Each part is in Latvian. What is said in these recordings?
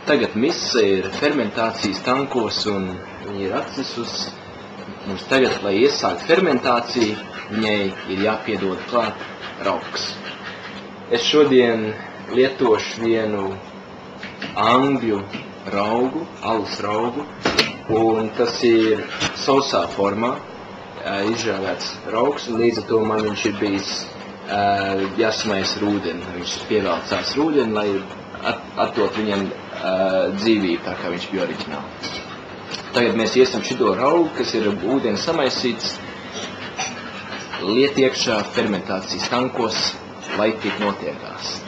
Tagad mise ir fermentācijas tankos un viņa ir atcesus. Mums tagad, lai iesākt fermentāciju, viņai ir jāpiedod klāt raugs. Es šodien lietošu vienu angļu raugu, alus raugu, un tas ir sausā formā izžāvēts raugs, un līdz ar to man viņš ir bijis jāsmais ar ūdeni. Viņš pievelcās ar ūdeni, lai atdot viņam dzīvību, tā kā viņš bija oriģināli. Tagad mēs iesim šito raugu, kas ir ūdeni samaisīts, liet iekšā fermentācijas tankos, lai tik notiekās.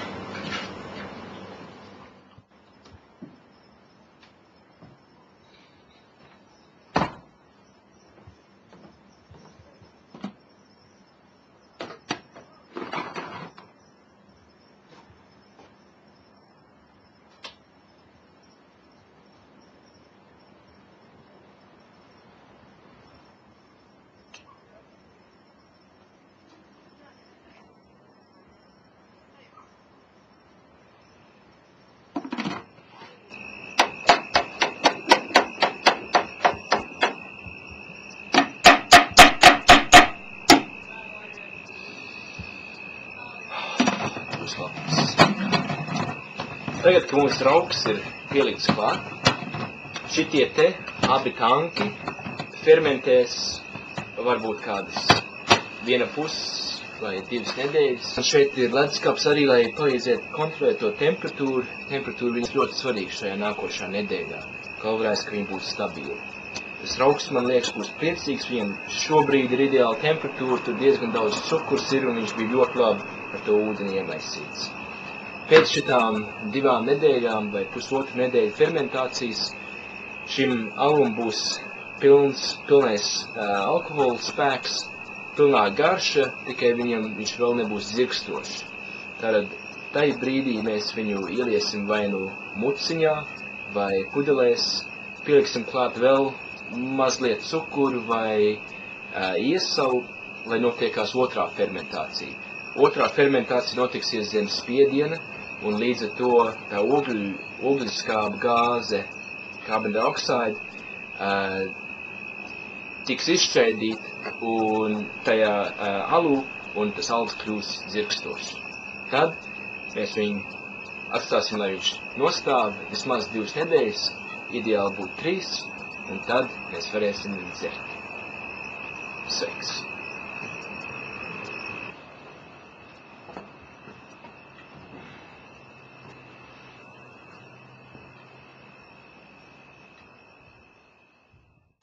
Tagad, ka mūsu raugs ir pielikts klāt, šitie te abi tanki fermentēs varbūt kādas 1,5 vai 2 nedēļas. Un šeit ir leduskapis arī, lai palīdzētu kontrolēt to temperatūru. Temperatūra viņas ļoti svarīga šajā nākošā nedēļā. Galvenais, ka viņi būs stabili. Tas raugs, man liekas, būs priecīgs. Viņam šobrīd ir ideāla temperatūra, tur diezgan daudz cukurs ir, un viņš bija ļoti labi ar to ūdeni iemaisīts. Pēc šitām 2 nedēļām vai pusotru nedēļu fermentācijas šim alum būs pilnais alkohola spēks, pilnā garša, tikai viņš vēl nebūs zirkstošs. Tātad tajā brīdī mēs viņu ieliesim vai nu muciņā vai pudelēs, pieliksim klāt vēl mazliet cukuru vai iesalu, lai notiekās otrā fermentācija. Otrā fermentācija notiksies zem spiediena, un līdz ar to tā ogļskāba gāze, carbon dioxide, tiks izšķēdīta un tajā alū, un tas alus kļūs zirkstošs. Tad mēs viņu atstāsim, lai viņš nostāv vismaz 2 nedēļas, ideāli būtu 3, un tad mēs varēsim viņu dzert. Sveiks!